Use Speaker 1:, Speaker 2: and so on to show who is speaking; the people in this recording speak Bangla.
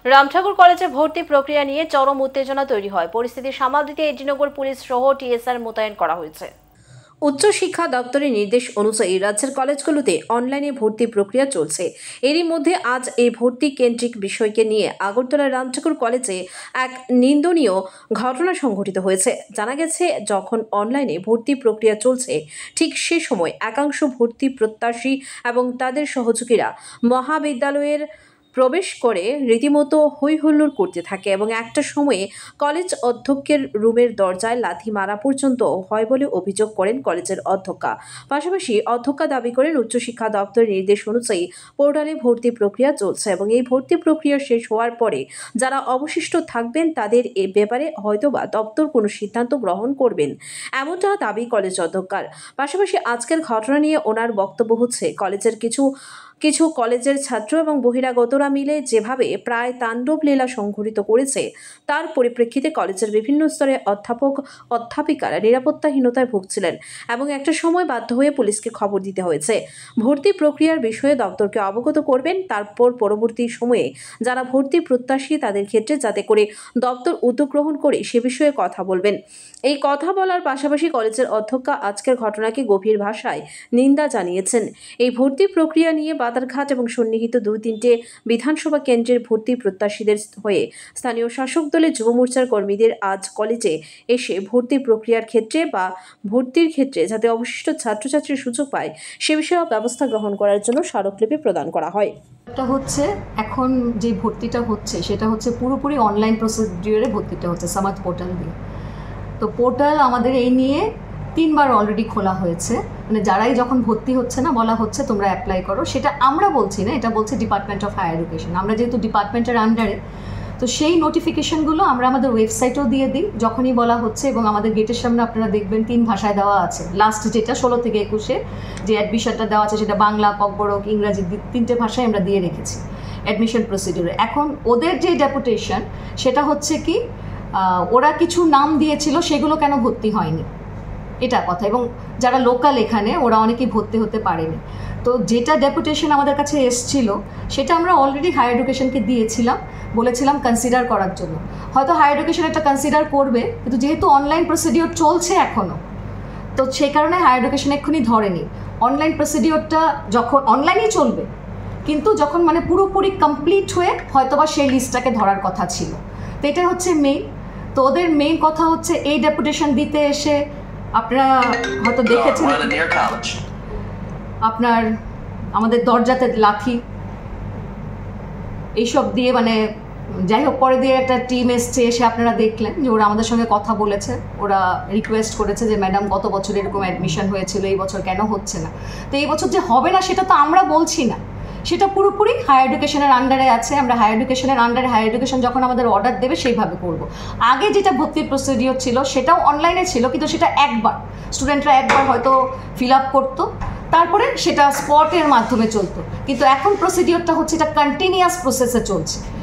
Speaker 1: রামঠাকুর কলেজে ভর্তি প্রক্রিয়া নিয়ে চরম উত্তেজনা তৈরি হয়। পরিস্থিতি সামাল দিতে এডিনগর পুলিশ সহ টিএসআর মোতায়েন করা হয়েছে। উচ্চ শিক্ষা দপ্তরের নির্দেশ অনুযায়ী রাজ্যের কলেজগুলোতে অনলাইনে ভর্তি প্রক্রিয়া চলছে। এরই মধ্যে আজ এই ভর্তি কেন্দ্রিক বিষয়কে নিয়ে আগরতলার রামঠাকুর কলেজে এক নিন্দনীয় ঘটনা সংঘটিত হয়েছে। জানা গেছে, যখন অনলাইনে ভর্তি প্রক্রিয়া চলছে ঠিক সে সময় একাংশ ভর্তি প্রত্যাশী এবং তাদের সহযোগীরা মহাবিদ্যালয়ের প্রবেশ করে রীতিমতো হই হুল্লোড় করতে থাকে এবং একটা সময়ে কলেজ অধ্যক্ষের রুমের দরজায় লাথি মারা পর্যন্ত হয় বলে অভিযোগ করেন কলেজের অধ্যক্ষা। পাশাপাশি অধ্যক্ষা দাবি করেন, উচ্চশিক্ষা দপ্তরের নির্দেশ অনুযায়ী পোর্টালে ভর্তি প্রক্রিয়া চলছে এবং এই ভর্তি প্রক্রিয়া শেষ হওয়ার পরে যারা অবশিষ্ট থাকবেন তাদের এ ব্যাপারে হয়তোবা দপ্তর কোনো সিদ্ধান্ত গ্রহণ করবেন, এমনটা দাবি কলেজ অধ্যক্ষার। পাশাপাশি আজকের ঘটনা নিয়ে ওনার বক্তব্য হচ্ছে, কলেজের কিছু কলেজের ছাত্র এবং বহিরাগতরা মিলে যেভাবে প্রায় তাণ্ডব লীলা সংঘটিত করেছে, তার পরিপ্রেক্ষিতে কলেজের বিভিন্ন স্তরে অধ্যাপক অধ্যাপিকারা নিরাপত্তাহীনতায় ভুগছিলেন এবং একটা সময় বাধ্য হয়ে পুলিশকে খবর দিতে হয়েছে। ভর্তি প্রক্রিয়ার বিষয়ে দপ্তরকে অবগত করবেন, তারপর পরবর্তী সময়ে যারা ভর্তি প্রত্যাশী তাদের ক্ষেত্রে যাতে করে দপ্তর উদ্যোগ গ্রহণ করে সে বিষয়ে কথা বলবেন। এই কথা বলার পাশাপাশি কলেজের অধ্যক্ষা আজকের ঘটনাকে গভীর ভাষায় নিন্দা জানিয়েছেন। এই ভর্তি প্রক্রিয়া নিয়ে বাদারঘাট এবং সন্নিহিত 2-3টে বিধানসভা কেন্দ্রের ভর্তি প্রত্যাশীদের হয়ে স্থানীয় শাসক দলের যুব মোর্চার কর্মীদের আজ কলেজে এসে ভর্তি প্রক্রিয়ার ক্ষেত্রে বা ভর্তির ক্ষেত্রে যাতে অবশিষ্ট ছাত্রছাত্রীর সুযোগ পায় সে বিষয়ে ব্যবস্থা গ্রহণ করার জন্য স্মারকলিপি প্রদান করা হয়।
Speaker 2: এটা হচ্ছে এখন যে ভর্তিটা হচ্ছে সেটা হচ্ছে পুরোপুরি অনলাইন প্রসিডিওরে ভর্তিটা হচ্ছে সমাজ পোর্টাল দিয়ে। তো পোর্টাল আমাদের এই নিয়ে 3বার অলরেডি খোলা হয়েছে, মানে যারাই যখন ভর্তি হচ্ছে না বলা হচ্ছে তোমরা অ্যাপ্লাই করো। সেটা আমরা বলছি না, এটা বলছে ডিপার্টমেন্ট অফ হায়ার এডুকেশন। আমরা যেহেতু ডিপার্টমেন্টের আন্ডারে, তো সেই নোটিফিকেশনগুলো আমরা আমাদের ওয়েবসাইটেও দিয়ে দিই যখনই বলা হচ্ছে, এবং আমাদের গেটের সামনে আপনারা দেখবেন 3 ভাষায় দেওয়া আছে। লাস্ট যেটা 16 থেকে 21-এ যে অ্যাডমিশনটা দেওয়া আছে সেটা বাংলা, ককবরক, ইংরাজি 3টে ভাষায় আমরা দিয়ে রেখেছি অ্যাডমিশন প্রসিডিওরে। এখন ওদের যে ডেপুটেশন সেটা হচ্ছে কি, ওরা কিছু নাম দিয়েছিল সেগুলো কেন ভর্তি হয়নি এটা কথা, এবং যারা লোকাল এখানে ওরা অনেকেই ভর্তি হতে পারেনি। তো যেটা ডেপুটেশন আমাদের কাছে এসছিল সেটা আমরা অলরেডি হায়ার এডুকেশনকে দিয়েছিলাম, বলেছিলাম কনসিডার করার জন্য। হয়তো হায়ার এডুকেশন একটা কনসিডার করবে, কিন্তু যেহেতু অনলাইন প্রসিডিওর চলছে এখনও, তো সেই কারণে হায়ার এডুকেশন এক্ষুনি ধরেনি। অনলাইন প্রসিডিওরটা যখন অনলাইনেই চলবে, কিন্তু যখন মানে পুরোপুরি কমপ্লিট হয়ে হয়তোবা সেই লিস্টটাকে ধরার কথা ছিল। তো এটা হচ্ছে মেইন। তো ওদের মেইন কথা হচ্ছে এই ডেপুটেশন দিতে এসে আপনারা হয়তো দেখেছেন আপনার আমাদের দরজাতে লাথি এইসব দিয়ে, মানে যাই হোক পরে দিয়ে একটা টিম এসছে, এসে আপনারা দেখলেন যে ওরা আমাদের সঙ্গে কথা বলেছে। ওরা রিকোয়েস্ট করেছে যে ম্যাডাম গত বছর এরকম অ্যাডমিশন হয়েছিল, এই বছর কেন হচ্ছে না। তো এই বছর যে হবে না সেটা তো আমরা বলছি না, সেটা পুরোপুরি হায়ার এডুকেশনের আন্ডারে আছে। আমরা হায়ার এডুকেশনের আন্ডারে হায়ার এডুকেশন যখন আমাদের অর্ডার দেবে সেইভাবে করব। আগে যেটা ভর্তির প্রসিডিওর ছিল সেটাও অনলাইনে ছিল, কিন্তু সেটা একবার স্টুডেন্টরা একবার হয়তো ফিল আপ করতো, তারপরে সেটা স্পটের মাধ্যমে চলতো। কিন্তু এখন প্রসিডিওরটা হচ্ছে এটা কন্টিনিউয়াস প্রসেসে চলছে।